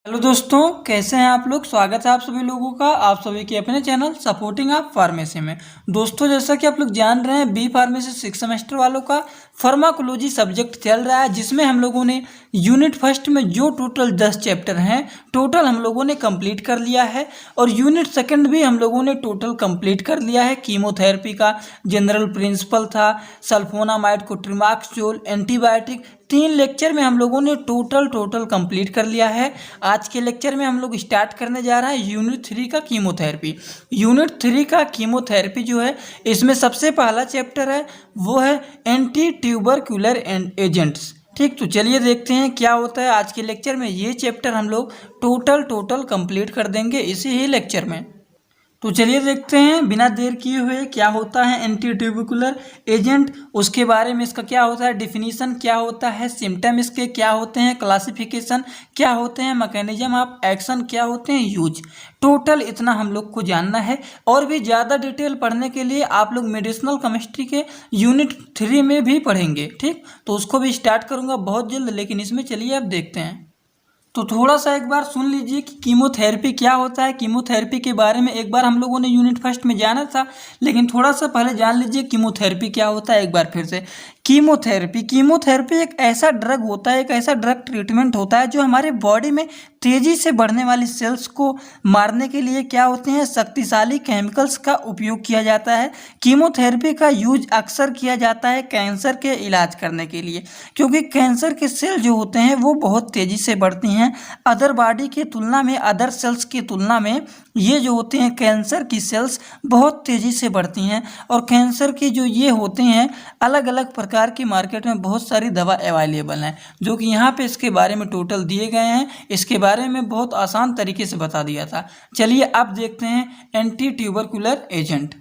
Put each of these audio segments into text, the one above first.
Hello दोस्तों, कैसे हैं आप लोग। स्वागत है आप सभी लोगों का आप सभी के अपने चैनल सपोर्टिंग आप फार्मेसी में। दोस्तों, जैसा कि आप लोग जान रहे हैं, बी फार्मेसी 6 सेमेस्टर वालों का फार्माकोलॉजी सब्जेक्ट चल रहा है, जिसमें हम लोगों ने यूनिट फर्स्ट में जो टोटल 10 चैप्टर हैं टोटल हम लोगों ने कंप्लीट कर लिया है। और यूनिट सेकंड भी हम लोगों ने टोटल कंप्लीट कर लिया है। कीमोथेरेपी का जनरल प्रिंसिपल था, सल्फोनामाइड को ट्रिमाक्सोल, एंटीबायोटिक, 3 लेक्चर में हम लोगों ने टोटल कंप्लीट कर लिया है। आज के लेक्चर में हम लोग स्टार्ट करने जा रहे हैं यूनिट 3 का कीमोथेरेपी। यूनिट 3 का कीमोथेरेपी जो है, इसमें सबसे पहला चैप्टर है वो है एंटी ट्यूबरकुलर एजेंट्स। ठीक, तो चलिए देखते हैं क्या होता है आज के लेक्चर में। ये चैप्टर हम लोग टोटल कंप्लीट कर देंगे इसी ही लेक्चर में। तो चलिए देखते हैं बिना देर किए हुए क्या होता है एंटी ट्यूबरकुलर एजेंट, उसके बारे में इसका क्या होता है, डिफिनीशन क्या होता है, सिम्टम इसके क्या होते हैं, क्लासिफिकेशन क्या होते हैं, मैकेनिज्म ऑफ एक्शन क्या होते हैं, यूज। टोटल इतना हम लोग को जानना है। और भी ज़्यादा डिटेल पढ़ने के लिए आप लोग मेडिसिनल केमिस्ट्री के यूनिट 3 में भी पढ़ेंगे। ठीक, तो उसको भी स्टार्ट करूँगा बहुत जल्द, लेकिन इसमें चलिए अब देखते हैं। तो थोड़ा सा एक बार सुन लीजिए कि कीमोथेरेपी क्या होता है। कीमोथेरेपी के बारे में एक बार हम लोगों ने यूनिट फर्स्ट में जाना था, लेकिन थोड़ा सा पहले जान लीजिए कीमोथेरेपी क्या होता है एक बार फिर से। कीमोथेरेपी एक ऐसा ड्रग होता है, एक ऐसा ड्रग ट्रीटमेंट होता है जो हमारे बॉडी में तेज़ी से बढ़ने वाली सेल्स को मारने के लिए क्या होते हैं, शक्तिशाली केमिकल्स का उपयोग किया जाता है। कीमोथेरेपी का यूज अक्सर किया जाता है कैंसर के इलाज करने के लिए, क्योंकि कैंसर के सेल जो होते हैं वो बहुत तेज़ी से बढ़ती हैं अदर बॉडी की तुलना में, अदर सेल्स की तुलना में। ये जो होते हैं कैंसर की सेल्स बहुत तेज़ी से बढ़ती हैं, और कैंसर की जो ये होते हैं अलग अलग प्रकार की मार्केट में बहुत सारी दवा अवेलेबल हैं, जो कि यहाँ पे इसके बारे में टोटल दिए गए हैं। इसके बारे में बहुत आसान तरीके से बता दिया था। चलिए अब देखते हैं एंटी ट्यूबरकुलर एजेंट।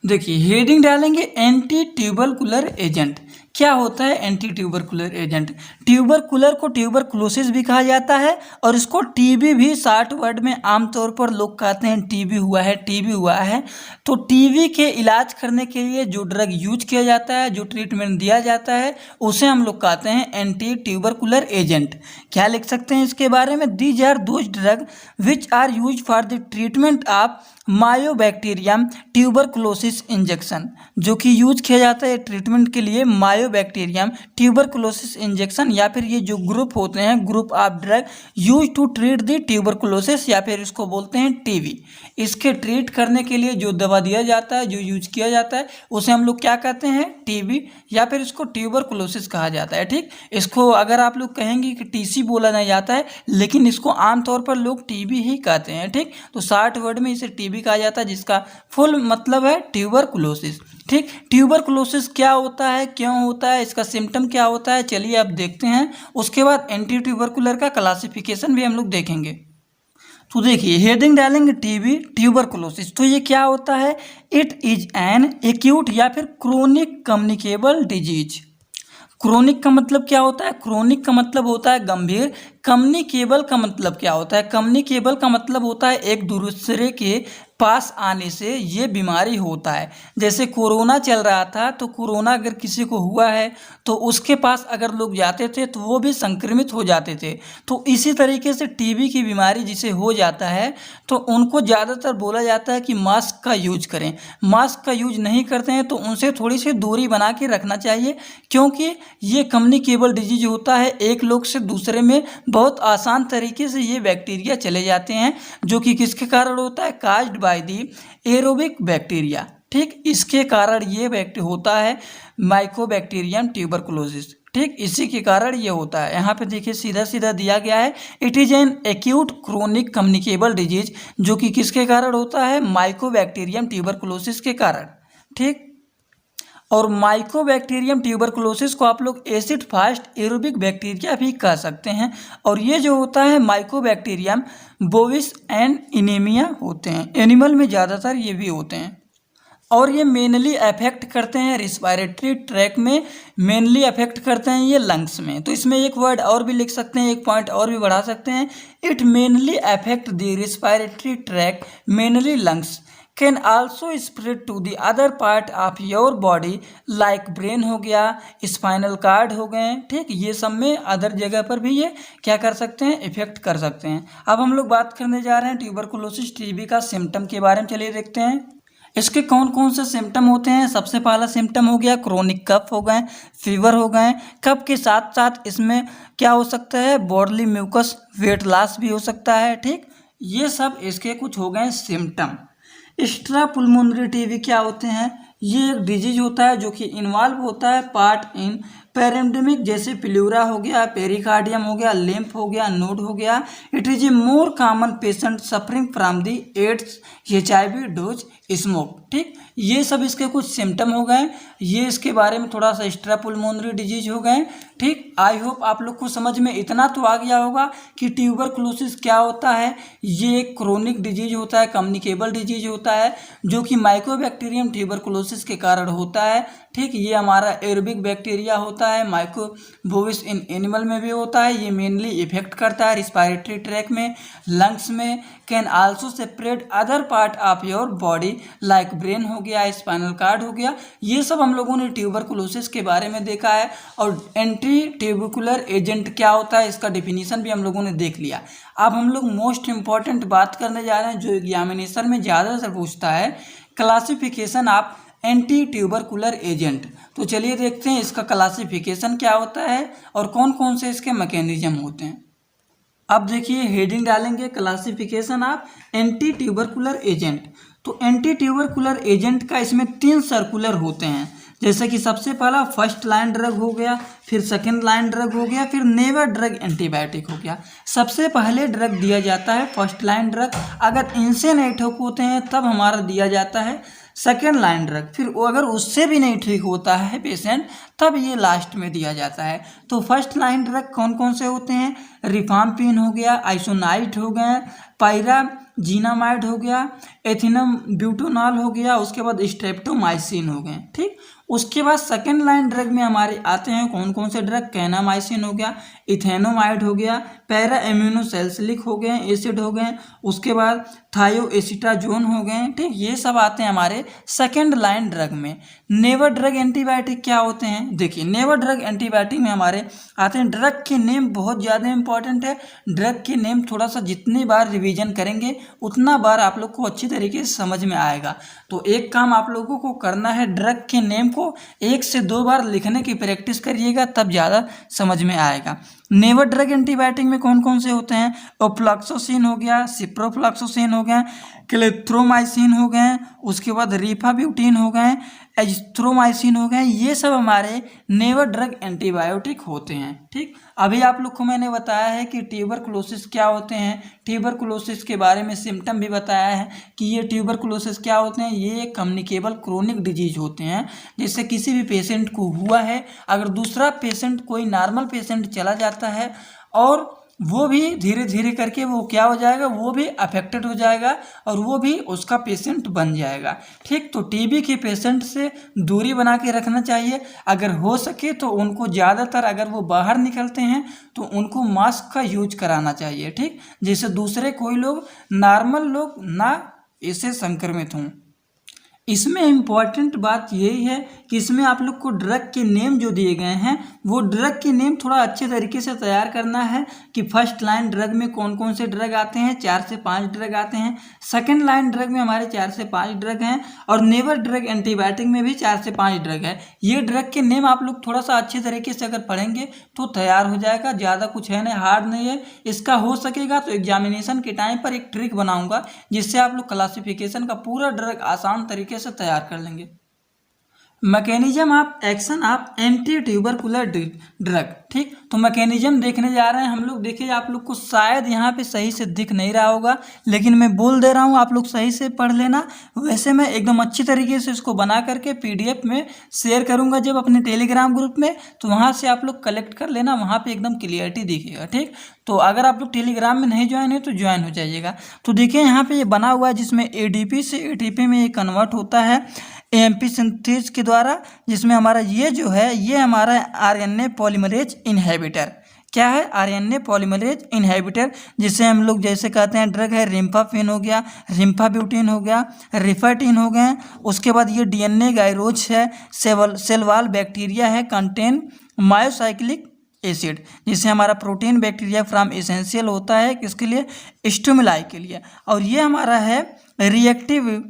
देखिए हेडिंग डालेंगे एंटी ट्यूबरकुलर एजेंट। क्या होता है एंटी ट्यूबरकुलर एजेंट? ट्यूबरकुलर को ट्यूबरकुलोसिस भी कहा जाता है, और इसको टीबी भी शॉर्ट वर्ड में आमतौर पर लोग कहते हैं टीबी हुआ है, टीबी हुआ है। तो टीबी के इलाज करने के लिए जो ड्रग यूज किया जाता है, जो ट्रीटमेंट दिया जाता है, उसे हम लोग कहते हैं एंटी ट्यूबरकुलर एजेंट। क्या लिख सकते हैं इसके बारे में? These are those drug which are use for the treatment of mycobacterium tuberculosis injection. जो कि यूज किया जाता है ट्रीटमेंट के लिए मायोबैक्टीरियम ट्यूबरकुलोसिस इंजेक्शन, या फिर ये जो ग्रुप होते हैं, group of drug use to treat the tuberculosis, या फिर इसको बोलते हैं टीबी। इसके ट्रीट करने के लिए जो दवा दिया जाता है, जो यूज किया जाता है, उसे हम लोग क्या कहते हैं? टीबी, या फिर इसको ट्यूबरकुलोसिस कहा जाता है। ठीक, इसको अगर आप लोग कहेंगे कि टीसी बोला नहीं जाता है, लेकिन इसको आमतौर पर लोग टीबी ही कहते हैं। ठीक, तो शॉर्ट वर्ड में इसे टीबी कहा जाता है, जिसका फुल मतलब है ट्यूबरकुलोसिस। ठीक, ट्यूबरकुलोसिस क्या होता है, क्यों होता है, इसका सिम्टम क्या होता है, चलिए अब देखते हैं। उसके बाद एंटी ट्यूबरकुलर का क्लासिफिकेशन भी हम लोग देखेंगे। तो देखिए हेडिंग डालेंगे टीबी ट्यूबरकुलोसिस। तो ये क्या होता है? इट इज एन एक्यूट या फिर क्रोनिक कम्युनिकेबल डिजीज। क्रोनिक का मतलब क्या होता है? क्रोनिक का मतलब होता है गंभीर। कम्युनिकेबल का मतलब क्या होता है? कम्युनिकेबल का मतलब होता है एक दूसरे के पास आने से ये बीमारी होता है। जैसे कोरोना चल रहा था, तो कोरोना अगर किसी को हुआ है तो उसके पास अगर लोग जाते थे तो वो भी संक्रमित हो जाते थे। तो इसी तरीके से टीबी की बीमारी जिसे हो जाता है, तो उनको ज़्यादातर बोला जाता है कि मास्क का यूज करें। मास्क का यूज नहीं करते हैं तो उनसे थोड़ी सी दूरी बना के रखना चाहिए, क्योंकि ये कम्युनिकेबल डिजीज होता है। एक लोग से दूसरे में बहुत आसान तरीके से ये बैक्टीरिया चले जाते हैं, जो कि किसके कारण होता है? Caused by the aerobic bacteria. ठीक, इसके कारण ये होता है माइकोबैक्टीरियम ट्यूबरकुलोसिस। ठीक, इसी के कारण ये होता है। यहाँ पे देखिए सीधा सीधा दिया गया है, it is an acute chronic communicable disease, जो कि किसके कारण होता है? माइकोबैक्टीरियम ट्यूबरकुलोसिस के कारण। ठीक, और माइकोबैक्टीरियम ट्यूबरकुलोसिस को आप लोग एसिड फास्ट एरोबिक बैक्टीरिया भी कह सकते हैं। और ये जो होता है माइकोबैक्टीरियम बोविस एंड इनेमिया होते हैं, एनिमल में ज़्यादातर ये भी होते हैं। और ये मेनली अफेक्ट करते हैं रिस्पायरेटरी ट्रैक में, मेनली अफेक्ट करते हैं ये लंग्स में। तो इसमें एक वर्ड और भी लिख सकते हैं, एक पॉइंट और भी बढ़ा सकते हैं, it mainly affect the respiratory tract, mainly lungs. Can also spread to the other part of your body like brain हो गया, स्पाइनल कार्ड हो गए, ठीक, ये सब में अदर जगह पर भी ये क्या कर सकते हैं, इफेक्ट कर सकते हैं। अब हम लोग बात करने जा रहे हैं ट्यूबरकुलोसिस टीबी का सिम्टम के बारे में। चलिए देखते हैं इसके कौन कौन से सिम्टम होते हैं। सबसे पहला सिम्टम हो गया क्रोनिक कफ हो गए, फीवर हो गए। कफ के साथ साथ इसमें क्या हो सकता है, बॉडली म्यूकस, वेट लॉस भी हो सकता है, ठीक, ये सब इसके कुछ हो गए सिम्टम। एक्स्ट्रा पुल्मोनरी टीबी क्या होते हैं, ये एक डिजीज होता है जो कि इन्वॉल्व होता है पार्ट इन पैरेंडेमिक, जैसे प्लूरा हो गया, पेरिकार्डियम हो गया, लिम्फ हो गया, नोड हो गया। It is a more common patient suffering from the AIDS, HIV, dose, smoke, ठीक, ये सब इसके कुछ सिम्टम हो गए। ये इसके बारे में थोड़ा सा एक्स्ट्रा पुल्मोनरी डिजीज हो गए, ठीक। आई होप आप लोग को समझ में इतना तो आ गया होगा कि ट्यूबरकुलोसिस क्या होता है। ये एक क्रोनिक डिजीज होता है, कम्युनिकेबल डिजीज होता है, जो कि माइकोबैक्टीरियम ट्यूबरकुलोसिस के कारण होता है, ठीक। ये हमारा एरोबिक बैक्टीरिया होता है, माइकोबोविस इन एनिमल में भी होता है। ये मेनली इफेक्ट करता है रिस्पायरेटरी ट्रैक में, लंग्स में। Can also separate other part of your body like brain हो गया, स्पाइनल कार्ड हो गया। ये सब हम लोगों ने ट्यूबरकुलोसिस के बारे में देखा है। और एंटी ट्यूबरकुलर एजेंट क्या होता है, इसका डिफिनीशन भी हम लोगों ने देख लिया। अब हम लोग मोस्ट इंपॉर्टेंट बात करने जा रहे हैं जो एग्जामिनेशन में ज़्यादातर पूछता है, classification of anti tubercular agent. तो चलिए देखते हैं इसका क्लासिफिकेशन क्या होता है और कौन कौन से इसके मैकेनिज्म होते हैं। अब देखिए हेडिंग डालेंगे classification of anti tubercular agent. तो एंटी ट्यूबरकुलर एजेंट का इसमें 3 सर्कुलर होते हैं, जैसे कि सबसे पहला फर्स्ट लाइन ड्रग हो गया, फिर सेकेंड लाइन ड्रग हो गया, फिर नेवर ड्रग एंटीबायोटिक हो गया। सबसे पहले ड्रग दिया जाता है फर्स्ट लाइन ड्रग, अगर इनसे नहीं ठीक होते हैं तब हमारा दिया जाता है सेकेंड लाइन ड्रग, फिर अगर उससे भी नहीं ठीक होता है पेशेंट तब ये लास्ट में दिया जाता है। तो फर्स्ट लाइन ड्रग कौन कौन से होते हैं, रिफाम्पिन हो गया, आइसोनाइट हो गए, पायराजीनामाइड हो गया, एथिनम ब्यूटोनॉल हो गया, उसके बाद स्ट्रेप्टोमाइसिन हो गए, ठीक। उसके बाद सेकेंड लाइन ड्रग में हमारे आते हैं कौन कौन से ड्रग, कैनामाइसिन हो गया, इथेनोमाइड हो गया, पैरा एम्यूनोसैलिसिलिक हो गए, एसिड हो गए, उसके बाद थायोएसिटाजोन हो गए, ठीक, ये सब आते हैं हमारे सेकेंड लाइन ड्रग में। नेवर ड्रग एंटीबायोटिक क्या होते हैं, देखिए नेवर ड्रग एंटीबायोटिक में हमारे आते हैं, ड्रग के नेम बहुत ज़्यादा इंपॉर्टेंट है। ड्रग के नेम थोड़ा सा जितनी बार रिवीजन करेंगे उतना बार आप लोग को अच्छी तरीके से समझ में आएगा। तो एक काम आप लोगों को करना है, ड्रग के नेम को 1 से 2 बार लिखने की प्रैक्टिस करिएगा, तब ज़्यादा समझ में आएगा। नेवर ड्रग एंटीबायोटिक में कौन कौन से होते हैं, ओफ्लॉक्सोसिन हो गया, सिप्रोफ्लॉक्सोसिन हो गया, क्लेथ्रोमाइसिन हो गए, उसके बाद रिफाब्यूटिन हो गए, एजिथ्रोमाइसिन हो गए, ये सब हमारे नेवर ड्रग एंटीबायोटिक होते हैं, ठीक। अभी आप लोग को मैंने बताया है कि ट्यूबरकुलोसिस क्या होते हैं, ट्यूबरकुलोसिस के बारे में सिम्टम भी बताया है कि ये ट्यूबरकुलोसिस क्या होते हैं। ये कम्युनिकेबल क्रोनिक डिजीज होते हैं, जिससे किसी भी पेशेंट को हुआ है, अगर दूसरा पेशेंट कोई नॉर्मल पेशेंट चला जाता है और वो भी धीरे धीरे करके वो क्या हो जाएगा, वो भी अफेक्टेड हो जाएगा और वो भी उसका पेशेंट बन जाएगा, ठीक। तो टीबी के पेशेंट से दूरी बना के रखना चाहिए, अगर हो सके तो उनको ज़्यादातर अगर वो बाहर निकलते हैं तो उनको मास्क का यूज कराना चाहिए, ठीक, जिससे दूसरे कोई लोग नॉर्मल लोग ना इससे संक्रमित हों। इसमें इम्पॉर्टेंट बात यही है कि इसमें आप लोग को ड्रग के नेम जो दिए गए हैं वो ड्रग के नेम थोड़ा अच्छे तरीके से तैयार करना है कि फर्स्ट लाइन ड्रग में कौन कौन से ड्रग आते हैं, 4 से 5 ड्रग आते हैं। सेकंड लाइन ड्रग में हमारे 4 से 5 ड्रग हैं और नेवर ड्रग एंटीबायोटिक में भी 4 से 5 ड्रग है। ये ड्रग के नेम आप लोग थोड़ा सा अच्छे तरीके से अगर पढ़ेंगे तो तैयार हो जाएगा, ज़्यादा कुछ है नहीं, हार्ड नहीं है। इसका हो सकेगा तो एग्जामिनेशन के टाइम पर एक ट्रिक बनाऊंगा जिससे आप लोग क्लासिफिकेशन का पूरा ड्रग आसान तरीके से तैयार कर लेंगे। Mechanism of action of anti tubercular drug, ठीक। तो मैकेनिज्म देखने जा रहे हैं हम लोग। देखिए आप लोग को शायद यहाँ पे सही से दिख नहीं रहा होगा, लेकिन मैं बोल दे रहा हूँ, आप लोग सही से पढ़ लेना। वैसे मैं एकदम अच्छी तरीके से इसको बना करके PDF में शेयर करूँगा जब अपने टेलीग्राम ग्रुप में, तो वहाँ से आप लोग कलेक्ट कर लेना, वहाँ पर एकदम क्लियरिटी दिखेगा, ठीक। तो अगर आप लोग टेलीग्राम में नहीं ज्वाइन है तो ज्वाइन हो जाइएगा। तो देखिए यहाँ पे ये बना हुआ है जिसमें ADP से ATP में ये कन्वर्ट होता है AMP सिंथेज के द्वारा, जिसमें हमारा ये जो है ये हमारा RNA पॉलीमरेज इनहिबिटर, क्या है, आरएनए पॉलीमरेज इनहिबिटर, जिसे हम लोग जैसे कहते हैं ड्रग है रिम्फाफिन हो गया, रिम्फाब्यूटिन हो गया, रिफाटिन हो गए। उसके बाद ये डीएनए गायरोज है, सेल वॉल बैक्टीरिया है, कंटेन मायोसाइक्लिक एसिड, जिससे हमारा प्रोटीन बैक्टीरिया फ्रॉम एसेंशियल होता है किसके लिए, स्टिमुलाई के लिए। और ये हमारा है रिएक्टिव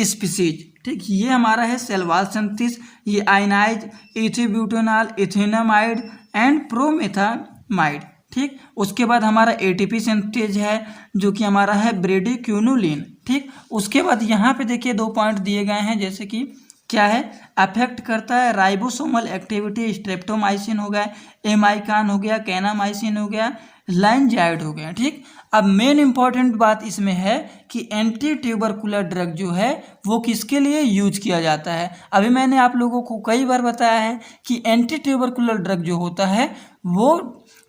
स्पीसीज, ठीक, ये हमारा है सेल वॉल सिंथेसिस, ये आयनाइज इथिब्यूटेनॉल, इथेनामाइड एंड प्रोमेथामाइड, ठीक। उसके बाद हमारा एटीपी सिंथेज है जो कि हमारा है ब्रेडिक्यूनुलिन, ठीक। उसके बाद यहाँ पे देखिए 2 पॉइंट दिए गए हैं, जैसे कि क्या है, अफेक्ट करता है राइबोसोमल एक्टिविटी, स्ट्रेप्टोमाइसिन हो गया, एमाइकान हो गया, कैनामाइसिन हो गया, लाइनजाइड हो गया, ठीक। अब मेन इंपॉर्टेंट बात इसमें है कि एंटी ट्यूबरकुलर ड्रग जो है वो किसके लिए यूज किया जाता है। अभी मैंने आप लोगों को कई बार बताया है कि एंटी ट्यूबरकुलर ड्रग जो होता है वो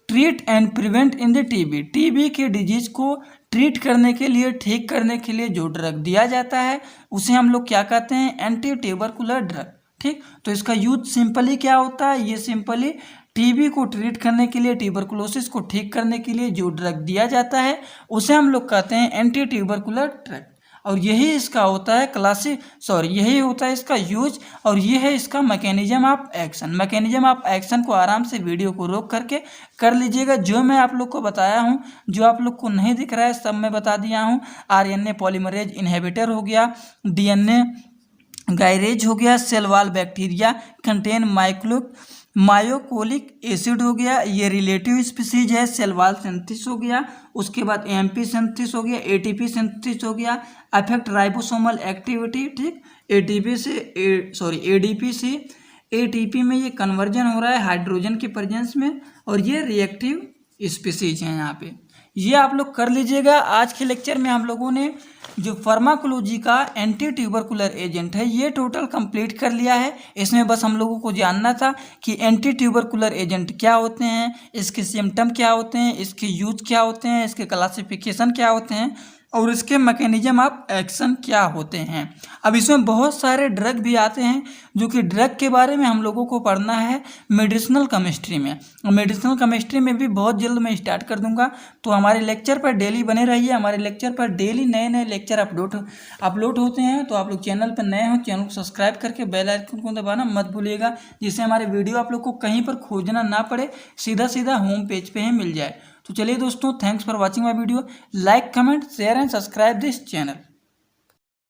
treat and prevent in the TB, TB के डिजीज को ट्रीट करने के लिए, ठीक करने के लिए जो ड्रग दिया जाता है उसे हम लोग क्या कहते हैं, एंटी ट्यूबरकुलर ड्रग, ठीक। तो इसका यूज सिंपली क्या होता है, ये सिंपली टीबी को ट्रीट करने के लिए, ट्यूबरकुलोसिस को ठीक करने के लिए जो ड्रग दिया जाता है उसे हम लोग कहते हैं एंटी ट्यूबरकुलर ड्रग। और यही इसका होता है यही होता है इसका यूज, और ये है इसका mechanism of action. Mechanism of action को आराम से वीडियो को रोक करके कर लीजिएगा। जो मैं आप लोग को बताया हूँ, जो आप लोग को नहीं दिख रहा है सब मैं बता दिया हूँ। आरएनए पॉलीमरेज इनहिबिटर हो गया, डीएनए गायरेज हो गया, cell wall bacteria contain mycolic acid हो गया, ये रिलेटिव स्पीसीज है, सेल वॉल सिंथेसिस हो गया। उसके बाद एएमपी सिंथेसिस हो गया, एटीपी सिंथेसिस हो गया, अफेक्ट राइबोसोमल एक्टिविटी, ठीक। एडीपी से एटीपी में ये कन्वर्जन हो रहा है हाइड्रोजन के प्रेजेंस में, और ये रिएक्टिव स्पीसीज हैं यहाँ पे। ये आप लोग कर लीजिएगा। आज के लेक्चर में हम लोगों ने जो फार्माकोलॉजी का एंटी ट्यूबरकुलर एजेंट है ये टोटल कंप्लीट कर लिया है। इसमें बस हम लोगों को जानना था कि एंटी ट्यूबरकुलर एजेंट क्या होते हैं, इसके सिम्टम क्या होते हैं, इसके यूज क्या होते हैं, इसके क्लासिफिकेशन क्या होते हैं, और इसके मैकेनिज्म ऑफ एक्शन क्या होते हैं। अब इसमें बहुत सारे ड्रग भी आते हैं जो कि ड्रग के बारे में हम लोगों को पढ़ना है मेडिसिनल केमिस्ट्री में। मेडिसिनल केमिस्ट्री में भी बहुत जल्द मैं स्टार्ट कर दूंगा, तो हमारे लेक्चर पर डेली बने रहिए। हमारे लेक्चर पर डेली नए नए लेक्चर अपलोड होते हैं। तो आप लोग चैनल पर नए हो, चैनल को सब्सक्राइब करके बेल आइकन को दबाना मत भूलिएगा, जिससे हमारे वीडियो आप लोग को कहीं पर खोजना ना पड़े, सीधा सीधा होम पेज पे ही मिल जाए। तो चलिए दोस्तों, thanks for watching my video. Like, comment, share and subscribe this channel.